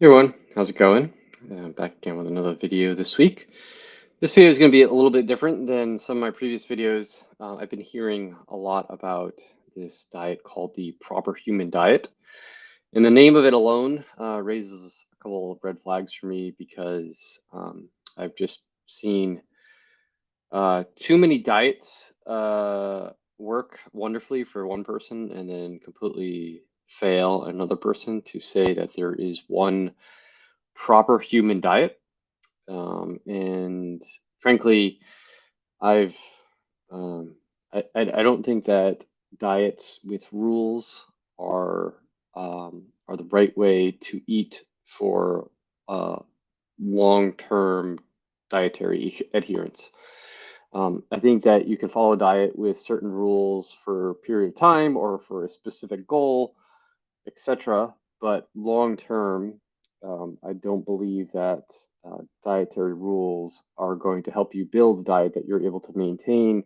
Hey everyone, how's it going? Back again with another video this week. This video is going to be a little bit different than some of my previous videos. I've been hearing a lot about this diet called the proper human diet. And the name of it alone raises a couple of red flags for me because I've just seen too many diets work wonderfully for one person and then completely fail another person to say that there is one proper human diet. And frankly, I've I don't think that diets with rules are the right way to eat for long-term dietary adherence. I think that you can follow a diet with certain rules for a period of time or for a specific goal, etc. But long term, I don't believe that dietary rules are going to help you build a diet that you're able to maintain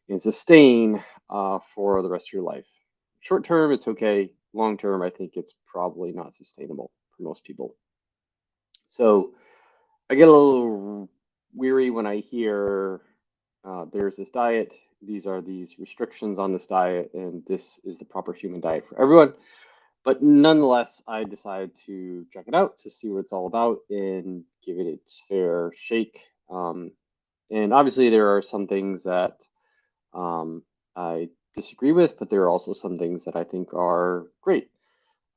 and sustain for the rest of your life. Short term, it's okay. Long term, I think it's probably not sustainable for most people. So I get a little weary when I hear there's this diet, these are these restrictions on this diet, and this is the proper human diet for everyone. But nonetheless, I decided to check it out to see what it's all about and give it its fair shake. And obviously, there are some things that I disagree with, but there are also some things that I think are great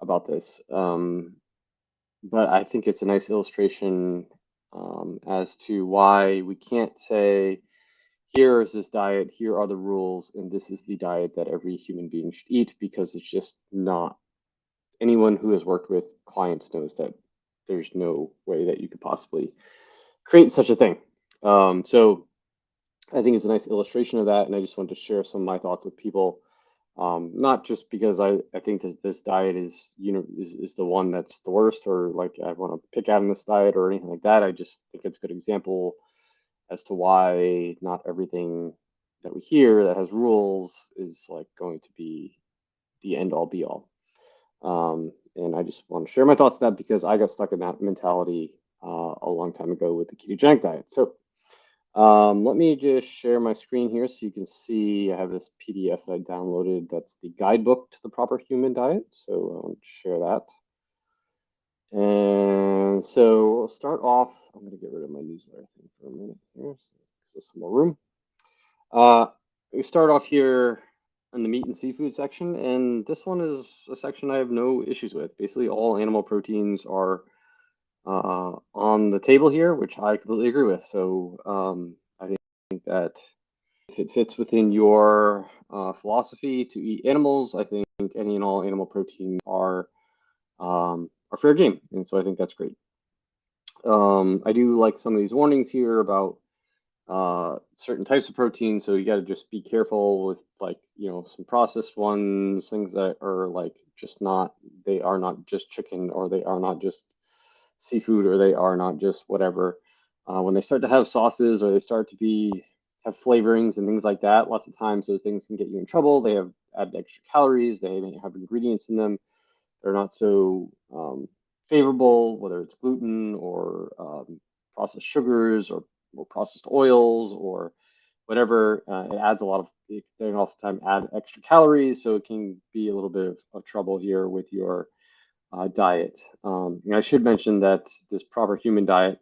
about this. But I think it's a nice illustration as to why we can't say, here is this diet, here are the rules, and this is the diet that every human being should eat, because it's just not. Anyone who has worked with clients knows that there's no way that you could possibly create such a thing. So I think it's a nice illustration of that, and I just wanted to share some of my thoughts with people. Not just because I think this diet is is the one that's the worst, or like I want to pick out on this diet or anything like that. I just think it's a good example as to why not everything that we hear that has rules is like going to be the end all be all. And I just want to share my thoughts on that because I got stuck in that mentality a long time ago with the ketogenic diet. So let me just share my screen here so you can see I have this PDF that I downloaded. That's the guidebook to the proper human diet. So I want to share that. And so we'll start off. I'm going to get rid of my newsletter thing for a minute here, so there's some more room. We start off here in the meat and seafood section, and this one is a section I have no issues with. Basically, all animal proteins are on the table here, which I completely agree with. So I think that if it fits within your philosophy to eat animals, I think any and all animal proteins are fair game, and so I think that's great. I do like some of these warnings here about certain types of protein, so you got to just be careful with like some processed ones, things that are like just not, they are not just chicken, or they are not just seafood, or they are not just whatever. When they start to have sauces, or they start to have flavorings and things like that, lots of times those things can get you in trouble. They have added extra calories, they may have ingredients in them, they're not so favorable, whether it's gluten or processed sugars or processed oils or whatever. It adds a lot of, they can oftentimes add extra calories, so it can be a little bit of trouble here with your diet. And I should mention that this proper human diet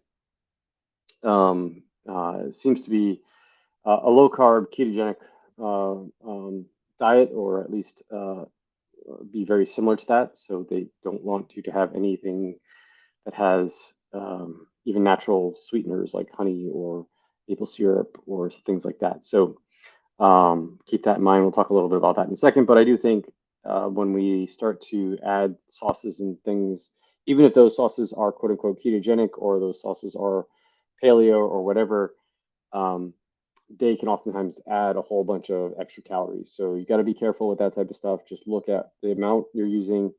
seems to be a low carb ketogenic diet, or at least be very similar to that. So they don't want you to have anything that has even natural sweeteners like honey or maple syrup or things like that. So keep that in mind. We'll talk a little bit about that in a second. But I do think when we start to add sauces and things, even if those sauces are quote unquote ketogenic, or those sauces are paleo or whatever, they can oftentimes add a whole bunch of extra calories. So you got to be careful with that type of stuff. Just look at the amount you're using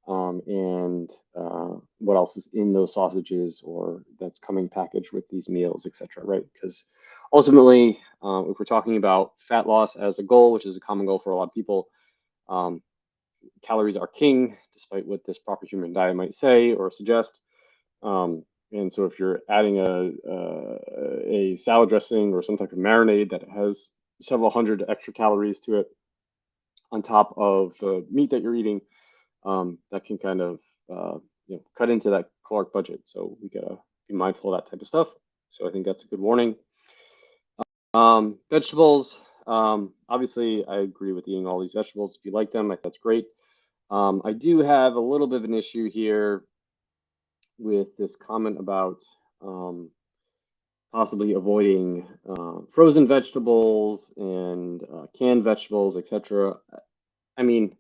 and what else is in those sausages or that's coming packaged with these meals, etc. Right? Because ultimately, if we're talking about fat loss as a goal, which is a common goal for a lot of people, calories are king, despite what this proper human diet might say or suggest. And so if you're adding a salad dressing or some type of marinade that has several hundred extra calories to it on top of the meat that you're eating, that can kind of cut into that caloric budget. So we gotta be mindful of that type of stuff. So I think that's a good warning. Vegetables. Obviously, I agree with eating all these vegetables. If you like them, that's great. I do have a little bit of an issue here with this comment about possibly avoiding frozen vegetables and canned vegetables, etc. I mean,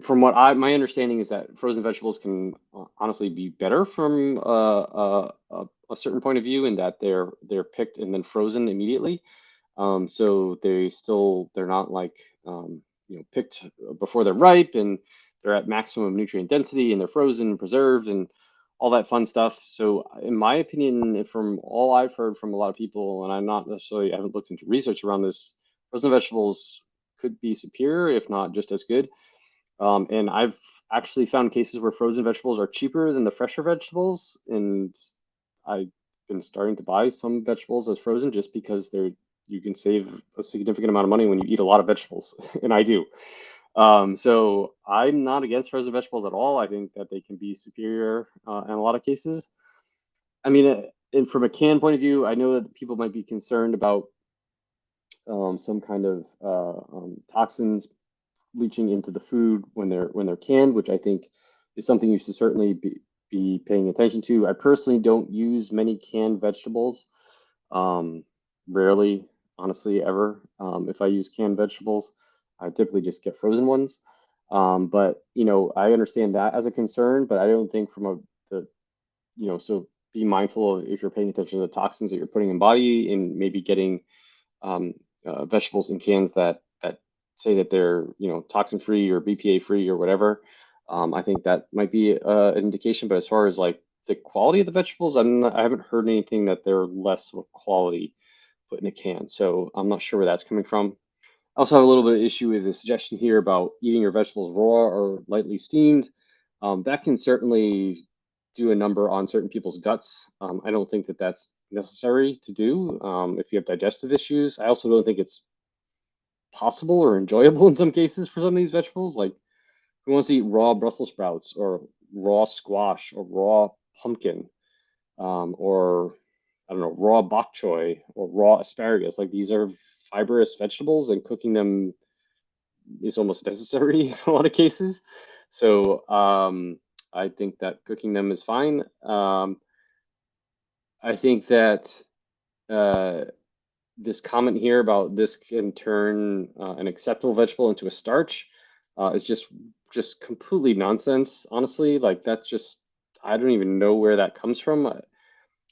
from what my understanding is that frozen vegetables can honestly be better from a certain point of view, in that they're picked and then frozen immediately. So they're not like picked before they're ripe, and they're at maximum nutrient density, and they're frozen and preserved and all that fun stuff. So in my opinion, from all I've heard from a lot of people, and I haven't looked into research around this, frozen vegetables could be superior, if not just as good. And I've actually found cases where frozen vegetables are cheaper than the fresher vegetables, and I've been starting to buy some vegetables as frozen just because you can save a significant amount of money when you eat a lot of vegetables, and I do. So I'm not against frozen vegetables at all. I think that they can be superior in a lot of cases. I mean, and from a can point of view, I know that people might be concerned about some kind of toxins leaching into the food when they're canned, which I think is something you should certainly be paying attention to. I personally don't use many canned vegetables. Rarely, honestly, ever. If I use canned vegetables, I typically just get frozen ones. But I understand that as a concern, but I don't think from so be mindful of, if you're paying attention to the toxins that you're putting in body, and maybe getting vegetables in cans that say that they're toxin free or BPA free or whatever. I think that might be an indication. But as far as like the quality of the vegetables, I haven't heard anything that they're less of quality put in a can. So I'm not sure where that's coming from. I also have a little bit of issue with the suggestion here about eating your vegetables raw or lightly steamed. That can certainly do a number on certain people's guts. I don't think that that's necessary to do if you have digestive issues. I also don't think it's possible or enjoyable in some cases for some of these vegetables. Like, who wants to eat raw Brussels sprouts or raw squash or raw pumpkin, or I don't know, raw bok choy or raw asparagus? Like, these are fibrous vegetables, and cooking them is almost necessary in a lot of cases. So I think that cooking them is fine. I think that uh, this comment here about this can turn an acceptable vegetable into a starch is just completely nonsense, honestly. Like, that's just, I don't even know where that comes from.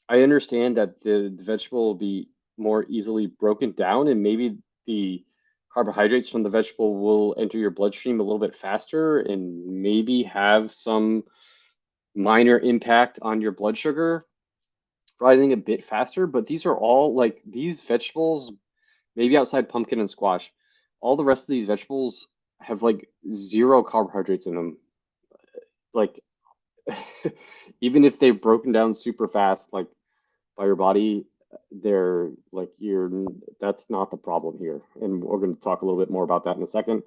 I understand that the vegetable will be more easily broken down, and maybe the carbohydrates from the vegetable will enter your bloodstream a little bit faster and maybe have some minor impact on your blood sugar rising a bit faster. But these are all like, these vegetables, maybe outside pumpkin and squash, all the rest of these vegetables have like zero carbohydrates in them. Like, even if they've broken down super fast, like by your body, they're like, that's not the problem here. And we're going to talk a little bit more about that in a second.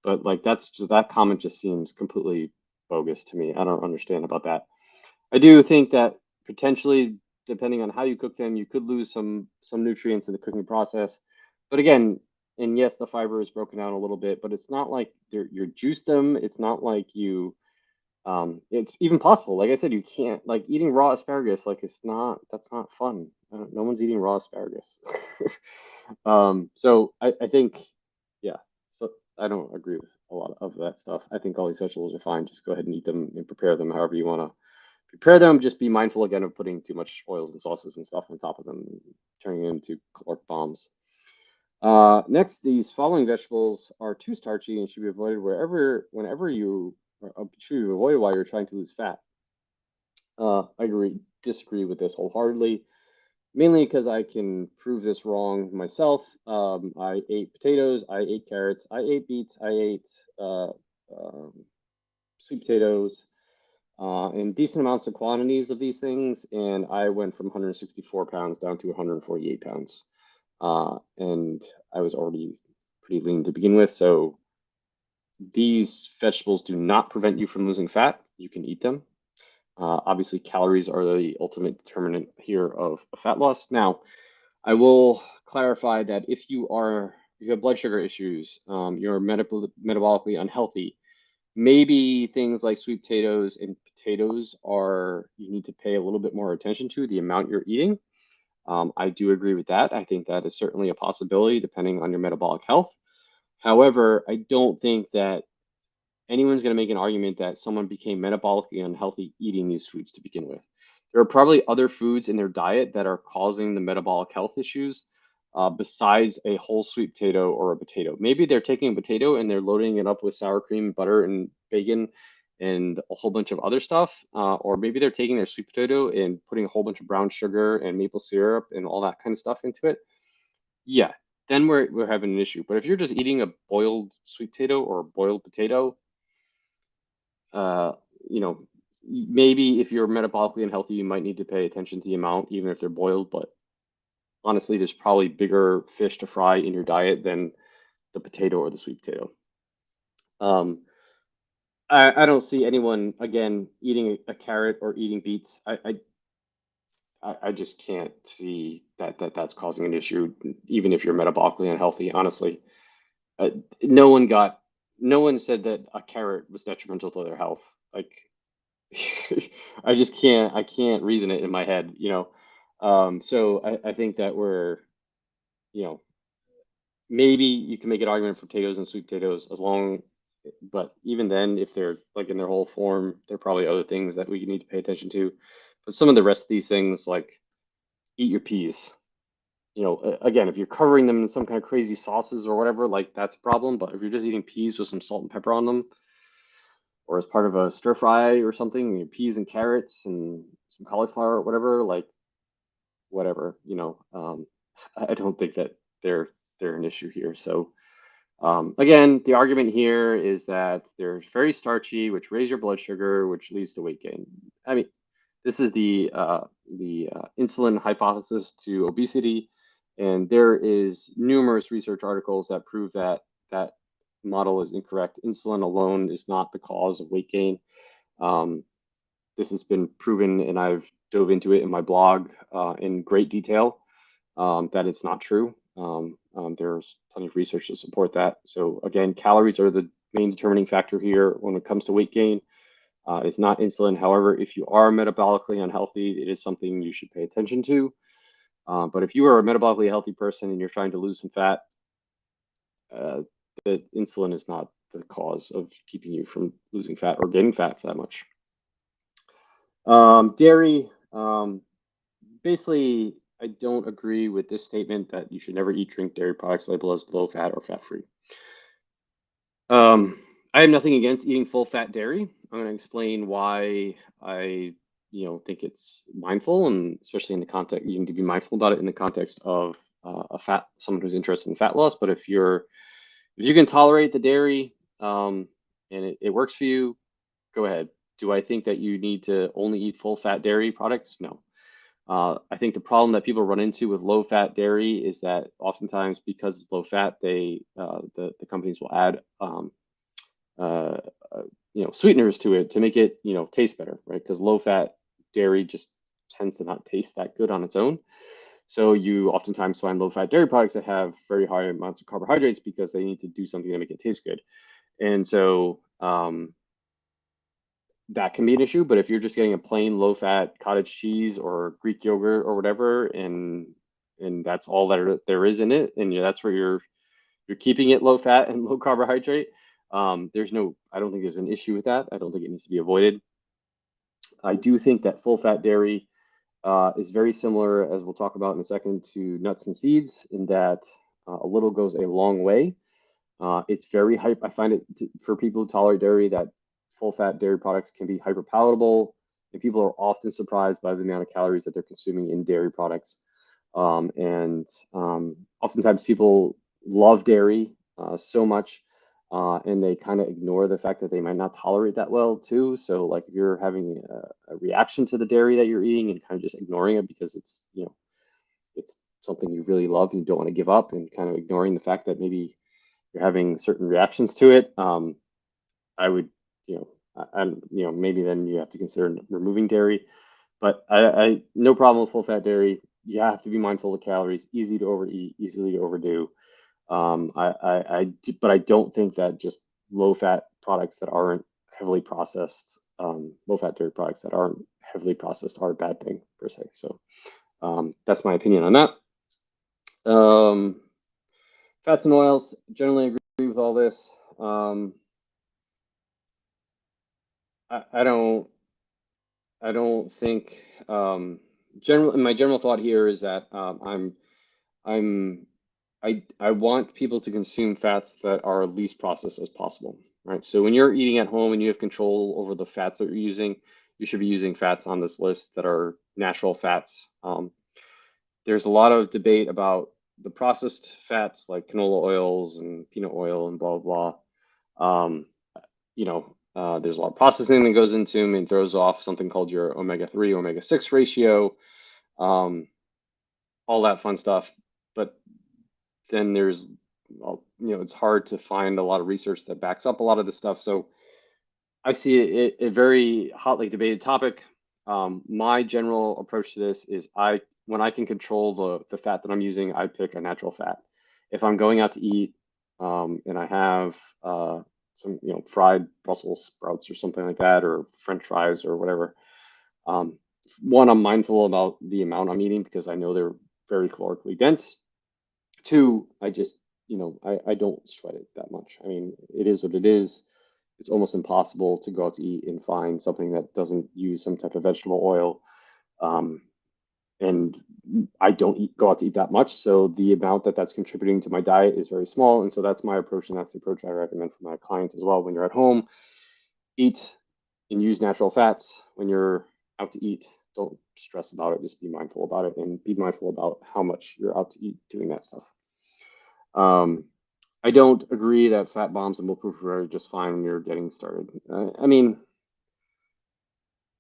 But like, that comment just seems completely bogus to me. I don't understand about that. I do think that potentially, depending on how you cook them, you could lose some nutrients in the cooking process. But again, and yes, the fiber is broken down a little bit, but it's not like you juice them. It's not like it's even possible. Like I said, you can't, like, eating raw asparagus. Like, that's not fun. No one's eating raw asparagus. So I think, yeah. So I don't agree with a lot of that stuff. I think all these vegetables are fine. Just go ahead and eat them and prepare them however you want to prepare them. Just be mindful again of putting too much oils and sauces and stuff on top of them, turning them into caloric bombs. Next, these following vegetables are too starchy and should be avoided whenever you should be avoided while you're trying to lose fat. I disagree with this wholeheartedly. mainly because I can prove this wrong myself. I ate potatoes, I ate carrots, I ate beets, I ate um, sweet potatoes in decent amounts of quantities of these things, and I went from 164 pounds down to 148 pounds. And I was already pretty lean to begin with, so these vegetables do not prevent you from losing fat. You can eat them. Obviously, calories are the ultimate determinant here of fat loss. Now, I will clarify that if you have blood sugar issues, you're metabolically unhealthy, maybe things like sweet potatoes and potatoes are you need to pay a little bit more attention to the amount you're eating. I do agree with that. I think that is certainly a possibility depending on your metabolic health. However, I don't think that anyone's going to make an argument that someone became metabolically unhealthy eating these foods to begin with. There are probably other foods in their diet that are causing the metabolic health issues besides a whole sweet potato or a potato. Maybe they're taking a potato and they're loading it up with sour cream, butter, and bacon and a whole bunch of other stuff. Or maybe they're taking their sweet potato and putting a whole bunch of brown sugar and maple syrup and all that kind of stuff into it. Yeah, then we're having an issue. But if you're just eating a boiled sweet potato or a boiled potato, uh, you know, maybe if you're metabolically unhealthy, you might need to pay attention to the amount, even if they're boiled. But honestly, there's probably bigger fish to fry in your diet than the potato or the sweet potato. Um, I don't see anyone again eating a carrot or eating beets. I just can't see that's causing an issue, even if you're metabolically unhealthy. Honestly, uh, no one got no one said that a carrot was detrimental to their health. Like I can't reason it in my head, you know. So I think that you know, maybe you can make an argument for potatoes and sweet potatoes but even then, if they're like in their whole form, there are probably other things that we need to pay attention to. But some of the rest of these things, like eat your peas, again, if you're covering them in some kind of crazy sauces or whatever, like that's a problem. But if you're just eating peas with some salt and pepper on them, or as part of a stir fry or something, peas and carrots and some cauliflower or whatever, like whatever, I don't think that they're an issue here. So again, the argument here is that they're very starchy, which raise your blood sugar, which leads to weight gain. I mean, this is the insulin hypothesis to obesity, and there is numerous research articles that prove that that model is incorrect. Insulin alone is not the cause of weight gain. Um, this has been proven, and I've dove into it in my blog in great detail that it's not true. There's plenty of research to support that. So again, calories are the main determining factor here when it comes to weight gain. It's not insulin. However, if you are metabolically unhealthy, it is something you should pay attention to. But if you are a metabolically healthy person and you're trying to lose some fat, uh, the insulin is not the cause of keeping you from losing fat or gaining fat for that much. Dairy, basically, I don't agree with this statement that you should never eat, drink dairy products labeled as low fat or fat free. Um, I have nothing against eating full fat dairy. I'm going to explain why I, think it's mindful, and especially in the context, you need to be mindful about it in the context of someone who's interested in fat loss. But if you can tolerate the dairy, and it works for you, go ahead. Do I think that you need to only eat full fat dairy products? No. I think the problem that people run into with low fat dairy is that oftentimes because it's low fat, the companies will add uh, sweeteners to it to make it taste better, right? Because low fat dairy just tends to not taste that good on its own. So you oftentimes find low fat dairy products that have very high amounts of carbohydrates because they need to do something to make it taste good. And so that can be an issue. But if you're just getting a plain low fat cottage cheese or Greek yogurt or whatever, and that's all there is in it, and that's where you're keeping it low fat and low carbohydrate. I don't think there's an issue with that. I don't think it needs to be avoided. I do think that full fat dairy is very similar, as we'll talk about in a second, to nuts and seeds, in that a little goes a long way. It's very hype. I find for people who tolerate dairy that full fat dairy products can be hyper palatable, and people are often surprised by the amount of calories that they're consuming in dairy products. And oftentimes people love dairy so much, and they kind of ignore the fact that they might not tolerate that well too. So like if you're having a reaction to the dairy that you're eating and kind of just ignoring it because it's, it's something you really love and you don't want to give up, and kind of ignoring the fact that maybe you're having certain reactions to it, I would, and maybe then you have to consider removing dairy. But I no problem with full fat dairy. You have to be mindful of calories. Easy to overeat, easily to overdo. But I don't think that just low fat products that aren't heavily processed, low fat dairy products that aren't heavily processed are a bad thing per se. So that's my opinion on that. Um, Fats and oils, generally agree with all this. I don't think my general thought here is that I'm I want people to consume fats that are least processed as possible, right? So when you're eating at home and you have control over the fats that you're using, you should be using fats on this list that are natural fats. There's a lot of debate about the processed fats like canola oils and peanut oil and blah blah blah. There's a lot of processing that goes into them and throws off something called your omega-3, omega-6 ratio, um, all that fun stuff. But then there's, well, it's hard to find a lot of research that backs up a lot of this stuff. So I see it a very hotly debated topic. My general approach to this is when I can control the fat that I'm using, I pick a natural fat. If I'm going out to eat, and I have some, fried Brussels sprouts or something like that, or French fries or whatever, um, one, I'm mindful about the amount I'm eating because I know they're very calorically dense. Two, I just, I don't sweat it that much. I mean, it is what it is. It's almost impossible to go out to eat and find something that doesn't use some type of vegetable oil. Um, and I don't go out to eat that much, so the amount that's contributing to my diet is very small. And so that's my approach, and that's the approach I recommend for my clients as well. When you're at home, eat and use natural fats. When you're out to eat, don't stress about it. Just be mindful about it, and be mindful about how much you're out to eat doing that stuff. Um, I don't agree that fat bombs and bulletproof are just fine when you're getting started. I mean,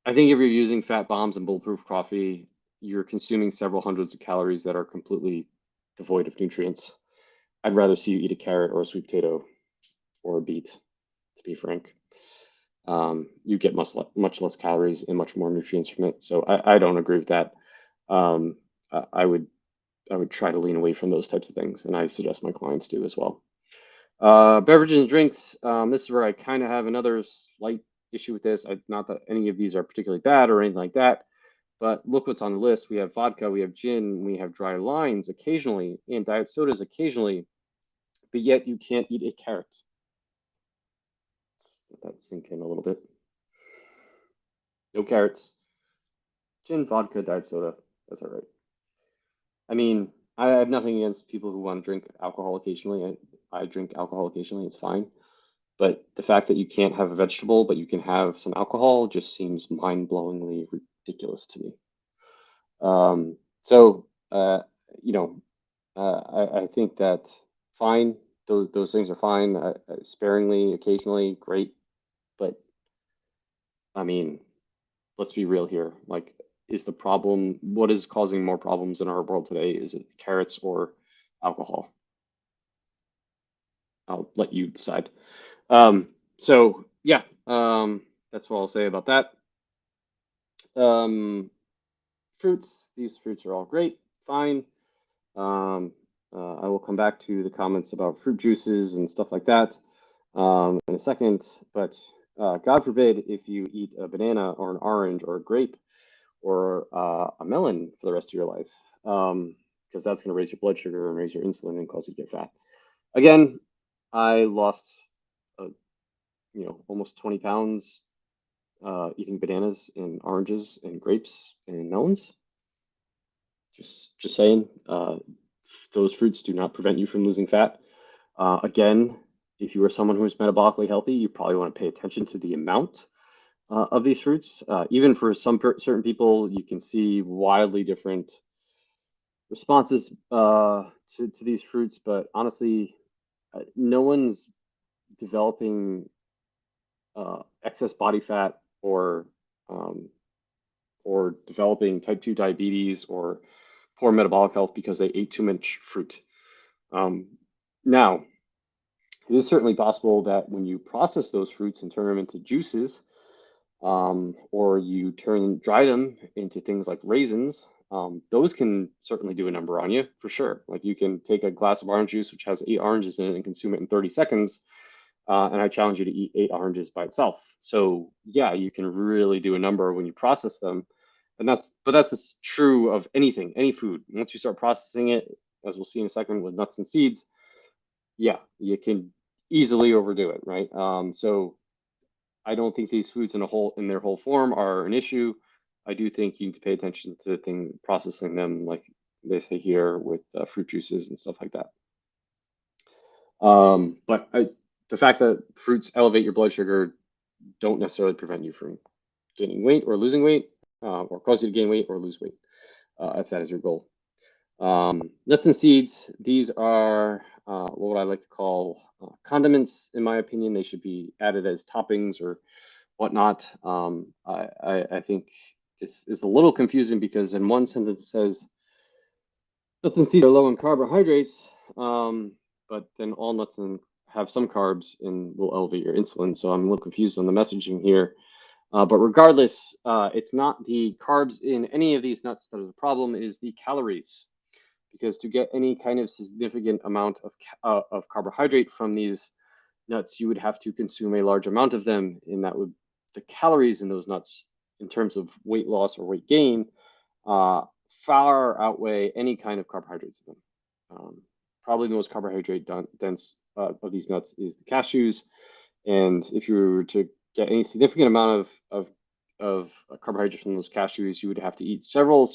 I think if you're using fat bombs and bulletproof coffee, you're consuming several hundreds of calories that are completely devoid of nutrients. I'd rather see you eat a carrot or a sweet potato or a beet, to be frank. You get much less calories and much more nutrients from it. So I don't agree with that. Um, I would try to lean away from those types of things, and I suggest my clients do as well. Beverages and drinks. This is where I kind of have another slight issue with this. Not that any of these are particularly bad or anything like that, but look what's on the list. We have vodka, we have gin, we have dry lines occasionally, and diet sodas occasionally, but yet you can't eat a carrot. Let that sink in a little bit. No carrots. Gin, vodka, diet soda. That's all right. I mean, I have nothing against people who want to drink alcohol occasionally. I drink alcohol occasionally. It's fine. But the fact that you can't have a vegetable, but you can have some alcohol just seems mind-blowingly ridiculous to me. So, you know, I think that fine, those things are fine. Sparingly, occasionally, great. But I mean, let's be real here. Like, is the problem, what is causing more problems in our world today? Is it carrots or alcohol? I'll let you decide. So yeah, that's what I'll say about that. Um, Fruits, these fruits are all great, fine. Um, I will come back to the comments about fruit juices and stuff like that in a second, but God forbid if you eat a banana or an orange or a grape or a melon for the rest of your life, because that's going to raise your blood sugar and raise your insulin and cause you to get fat. Again, I lost, uh, almost 20 pounds eating bananas and oranges and grapes and melons. Just saying, those fruits do not prevent you from losing fat. Again, if you are someone who is metabolically healthy, you probably want to pay attention to the amount of these fruits. Even for certain people, you can see wildly different responses to these fruits, but honestly, no one's developing excess body fat um, or developing type 2 diabetes or poor metabolic health because they ate too much fruit. Um, Now, it is certainly possible that when you process those fruits and turn them into juices, or you dry them into things like raisins, those can certainly do a number on you for sure. Like you can take a glass of orange juice, which has 8 oranges in it, and consume it in 30 seconds. And I challenge you to eat 8 oranges by itself. So yeah, you can really do a number when you process them. And that's true of anything, any food. Once you start processing it, as we'll see in a second with nuts and seeds, yeah, you can easily overdo it, right? So I don't think these foods in their whole form are an issue. I do think you need to pay attention to processing them, like they say here with fruit juices and stuff like that. But the fact that fruits elevate your blood sugar don't necessarily prevent you from gaining weight or losing weight, or cause you to gain weight or lose weight, if that is your goal. Nuts and seeds, these are what I like to call condiments, in my opinion. They should be added as toppings or whatnot. I think this is a little confusing because in one sentence it says nuts and seeds are low in carbohydrates, um, but then all nuts and have some carbs and will elevate your insulin. So I'm a little confused on the messaging here. But regardless, it's not the carbs in any of these nuts that are the problem, it is the calories. Because to get any kind of significant amount of carbohydrate from these nuts, you would have to consume a large amount of them, and the calories in those nuts, in terms of weight loss or weight gain, uh, far outweigh any kind of carbohydrates in them. Probably the most carbohydrate dense of these nuts is the cashews, and if you were to get any significant amount of carbohydrates from those cashews, you would have to eat several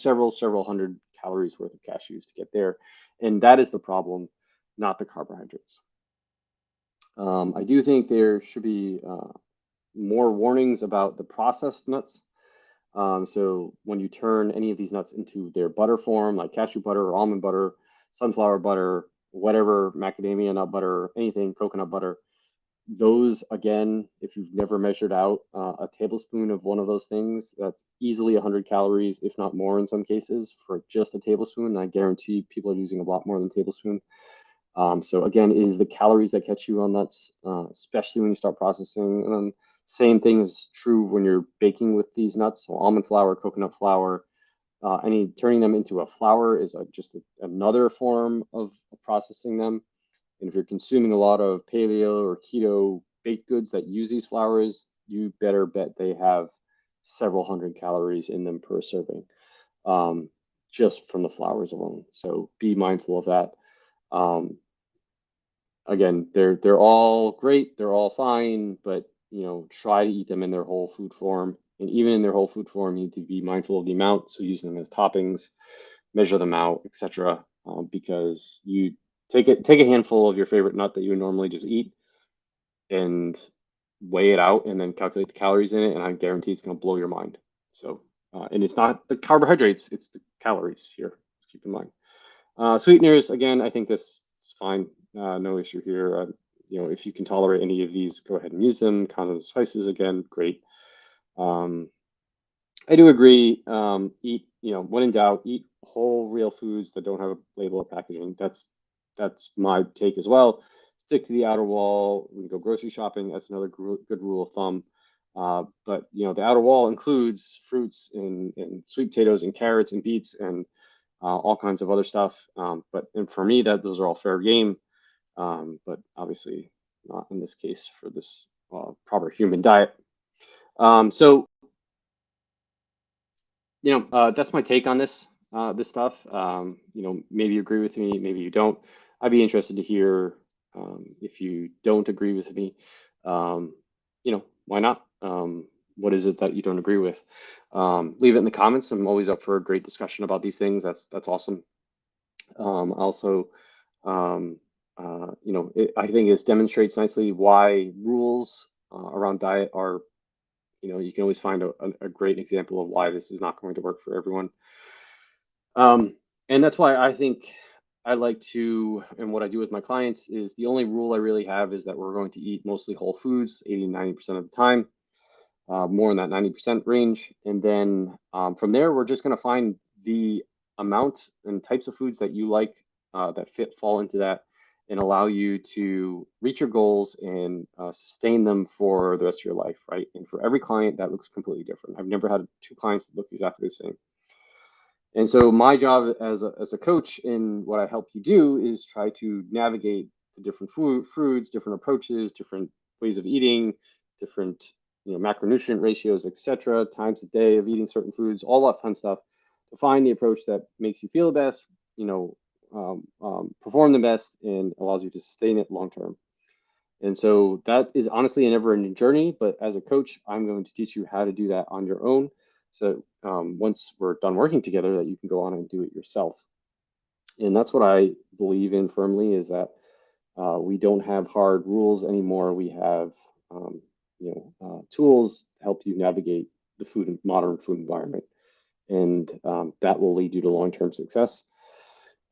hundred calories worth of cashews to get there, and that is the problem, not the carbohydrates. I do think there should be more warnings about the processed nuts. So when you turn any of these nuts into their butter form, like cashew butter or almond butter, sunflower butter, whatever, macadamia nut butter, anything, coconut butter, those again, if you've never measured out a tablespoon of one of those things, that's easily 100 calories, if not more in some cases, for just a tablespoon. And I guarantee people are using a lot more than a tablespoon. So again, it is the calories that catch you on nuts, especially when you start processing them. Same thing is true when you're baking with these nuts. So almond flour, coconut flour, any turning them into a flour is another form of processing them. And if you're consuming a lot of paleo or keto baked goods that use these flours, you better bet they have several hundred calories in them per serving, um, just from the flours alone. So be mindful of that. Um, Again, they're all great, they're all fine, but try to eat them in their whole food form. And even in their whole food form, you need to be mindful of the amount. So using them as toppings, measure them out, etc. Because you take a handful of your favorite nut that you would normally just eat and weigh it out, and then calculate the calories in it, and I guarantee it's going to blow your mind. So, and it's not the carbohydrates; it's the calories here. Keep in mind. Sweeteners, again, I think this is fine. No issue here. If you can tolerate any of these, go ahead and use them. Condiments, spices, again, great. Um, I do agree. When in doubt, eat whole, real foods that don't have a label or packaging. That's my take as well. Stick to the outer wall. When you go grocery shopping, that's another good rule of thumb. But the outer wall includes fruits and sweet potatoes and carrots and beets and all kinds of other stuff. And for me, those are all fair game. But obviously not in this case for this proper human diet. So that's my take on this stuff. Maybe you agree with me, maybe you don't. I'd be interested to hear if you don't agree with me. Why not? What is it that you don't agree with? Leave it in the comments. I'm always up for a great discussion about these things. That's awesome. Also, I think this demonstrates nicely why rules around diet are, you can always find a great example of why this is not going to work for everyone. Um, And that's why I think I like to, and what I do with my clients is the only rule I really have is that we're going to eat mostly whole foods 80 to 90% of the time, more in that 90% range. And then from there, we're just going to find the amount and types of foods that you like that fall into that and allow you to reach your goals and sustain them for the rest of your life, right? And for every client, that looks completely different. I've never had two clients that look exactly the same. And so my job as a coach in what I help you do is try to navigate the different foods, different approaches, different ways of eating, different macronutrient ratios, etc., times of day of eating certain foods, all that fun stuff, to find the approach that makes you feel the best, perform the best, and allows you to sustain it long term. And so that is honestly a never-ending journey. But as a coach, I'm going to teach you how to do that on your own. So once we're done working together, that you can go on and do it yourself. And that's what I believe in firmly is that we don't have hard rules anymore. We have tools to help you navigate the modern food environment, and that will lead you to long-term success.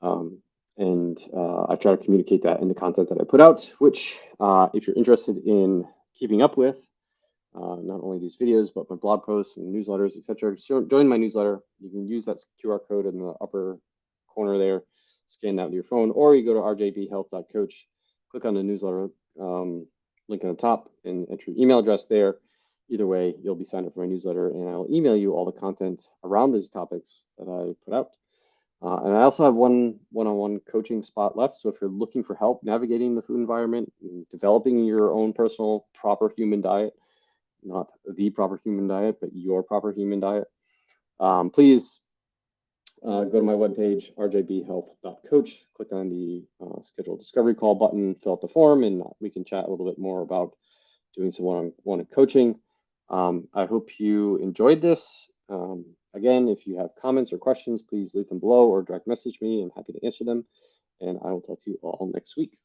And I try to communicate that in the content that I put out, which if you're interested in keeping up with, not only these videos, but my blog posts and newsletters, etc. Join my newsletter. You can use that QR code in the upper corner there, scan that with your phone, or you go to rjbhealth.coach, click on the newsletter link on the top, and enter your email address there. Either way, you'll be signed up for my newsletter, and I'll email you all the content around these topics that I put out. And I also have one-on-one coaching spot left. So if you're looking for help navigating the food environment, and developing your own personal proper human diet, not the proper human diet, but your proper human diet, please go to my webpage, rjbhealth.coach, click on the schedule discovery call button, fill out the form, and we can chat a little bit more about doing some one-on-one coaching. I hope you enjoyed this. Again, if you have comments or questions, please leave them below or direct message me. I'm happy to answer them. And I will talk to you all next week.